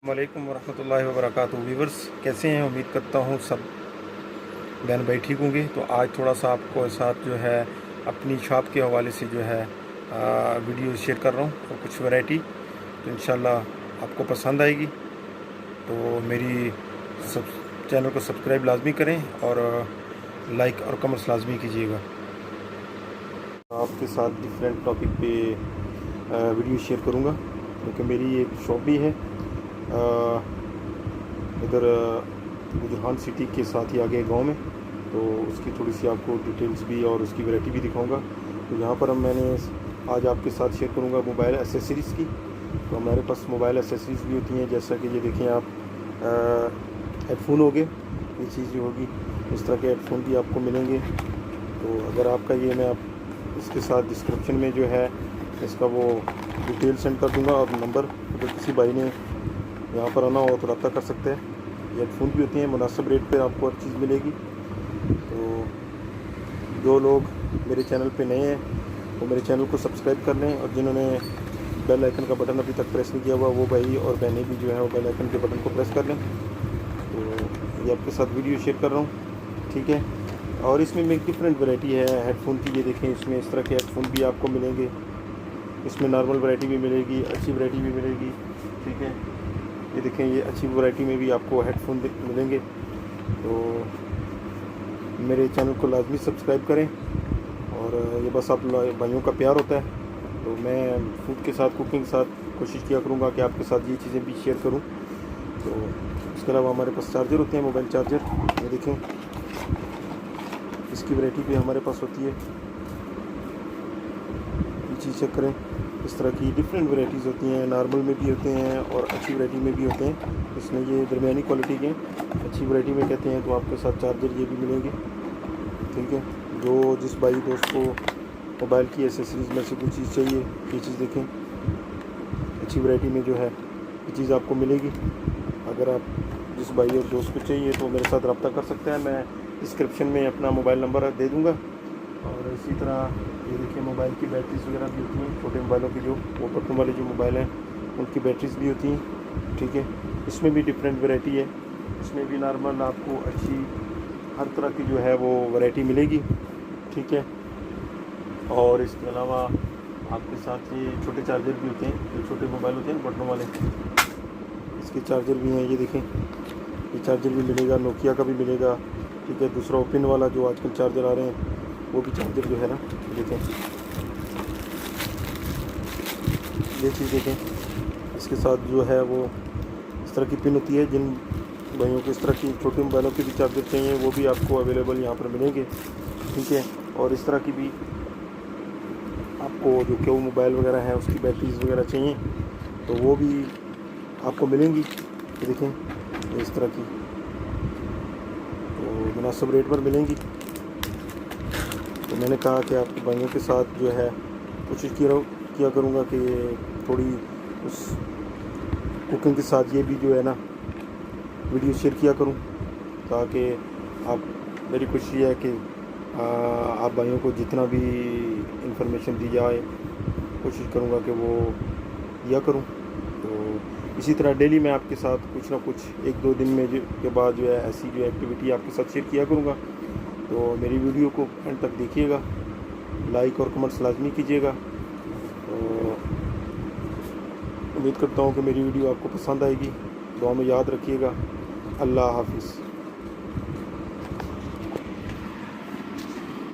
वालेकुम वरहमतुल्लाहि वबरकातुहू। व्यूवर्स कैसे हैं? उम्मीद करता हूँ सब बहन भाई ठीक होंगे। तो आज थोड़ा सा आपको साथ जो है अपनी शॉप के हवाले से जो है वीडियो शेयर कर रहा हूँ और कुछ वैरायटी तो इंशाल्लाह आपको पसंद आएगी। तो मेरी सब चैनल को सब्सक्राइब लाजमी करें और लाइक और कमेंट्स लाजमी कीजिएगा। आपके साथ डिफरेंट टॉपिक पे वीडियो शेयर करूँगा क्योंकि मेरी एक शॉप भी है इधर गुजरान सिटी के साथ ही आगे गांव में। तो उसकी थोड़ी सी आपको डिटेल्स भी और उसकी वैरायटी भी दिखाऊंगा। तो यहाँ पर मैंने आज आपके साथ शेयर करूँगा मोबाइल एसेसरीज़ की। तो हमारे पास मोबाइल एसेसरीज़ भी होती हैं, जैसा कि ये देखें आप हेडफोन हो गए, ये चीज़ जो होगी इस तरह के हेडफोन भी आपको मिलेंगे। तो अगर आपका ये मैं आप इसके साथ डिस्क्रिप्शन में जो है इसका वो डिटेल सेंड कर दूँगा और नंबर, अगर किसी भाई ने यहाँ पर आना हो तो रब्ता कर सकते हैं। ये हेडफोन भी होती हैं, मुनासिब रेट पे आपको हर चीज़ मिलेगी। तो जो लोग मेरे चैनल पे नए हैं वो मेरे चैनल को सब्सक्राइब कर लें, और जिन्होंने बेल आइकन का बटन अभी तक प्रेस नहीं किया हुआ वो भाई और बहनें भी जो है वो बेल आइकन के बटन को प्रेस कर लें। तो ये आपके साथ वीडियो शेयर कर रहा हूँ, ठीक है। और इसमें एक डिफरेंट वैरायटी है हेडफोन की। ये देखें, इसमें इस तरह के हेडफोन भी आपको मिलेंगे। इसमें नॉर्मल वैरायटी भी मिलेगी, अच्छी वैरायटी भी मिलेगी, ठीक है। ये देखें, ये अच्छी वैरायटी में भी आपको हेडफोन मिलेंगे। तो मेरे चैनल को लाजमी सब्सक्राइब करें, और ये बस आप भाइयों का प्यार होता है। तो मैं फूड के साथ, कुकिंग के साथ कोशिश किया करूँगा कि आपके साथ ये चीज़ें भी शेयर करूँ। तो इसके अलावा हमारे पास चार्जर होते हैं, मोबाइल चार्जर। ये देखें, इसकी वैरायटी भी हमारे पास होती है। ये चीज़ चेक करें, इस तरह की डिफरेंट वैराइटीज़ होती हैं, नॉर्मल में भी होते हैं और अच्छी वैरायटी में भी होते हैं। इसमें ये दरमियानी क्वालिटी के अच्छी वैरायटी में कहते हैं। तो आपके साथ चार्जर ये भी मिलेंगे, ठीक है। जो जिस भाई दोस्त को मोबाइल की एसेसरीज़ में से कोई चीज़ चाहिए, ये चीज़ देखें, अच्छी वैरायटी में जो है ये चीज़ आपको मिलेगी। अगर आप जिस भाई और दोस्त को चाहिए तो मेरे साथ रब्ता कर सकते हैं। मैं डिस्क्रिप्शन में अपना मोबाइल नंबर दे दूँगा। और इसी तरह ये देखिए, मोबाइल की बैटरीज वगैरह भी होती हैं, छोटे मोबाइलों की जो वो बटन वाले जो मोबाइल हैं उनकी बैटरीज भी होती हैं, ठीक है। इसमें भी डिफरेंट वैरायटी है। इसमें भी नॉर्मल आपको अच्छी हर तरह की जो है वो वैरायटी मिलेगी, ठीक है। और इसके अलावा आपके साथ ये छोटे चार्जर भी होते हैं, जो छोटे मोबाइल होते हैं बटनों वाले, इसके चार्जर भी हैं। ये देखें, ये चार्जर भी मिलेगा, नोकिया का भी मिलेगा, ठीक है। दूसरा ओपन वाला जो आजकल चार्जर आ रहे हैं वो भी चार्जर जो है ना, देखें, ये चीज़ देखें, इसके साथ जो है वो इस तरह की पिन होती है। जिन भाइयों को इस तरह की छोटे मोबाइलों के भी चार्जर चाहिए वो भी आपको अवेलेबल यहाँ पर मिलेंगे, ठीक है। और इस तरह की भी आपको जो कि वो मोबाइल वगैरह है उसकी बैटरीज वगैरह चाहिए तो वो भी आपको मिलेंगी। ये देखें, इस तरह की तो मुनासिब रेट पर मिलेंगी। तो मैंने कहा कि आपके भाइयों के साथ जो है कोशिश किया करूँगा कि थोड़ी उस कुकिंग के साथ ये भी जो है ना वीडियो शेयर किया करूँ, ताकि आप, मेरी कोशिश है कि आप भाइयों को जितना भी इंफॉर्मेशन दी जाए कोशिश करूँगा कि वो दिया करूँ। तो इसी तरह डेली मैं आपके साथ कुछ ना कुछ एक दो दिन में के बाद जो है ऐसी जो एक्टिविटी आपके साथ शेयर किया करूँगा। तो मेरी वीडियो को एंड तक देखिएगा, लाइक और कमेंट्स लाजमी कीजिएगा। तो उम्मीद करता हूँ कि मेरी वीडियो आपको पसंद आएगी। दुआ में याद रखिएगा। अल्लाह हाफिज़।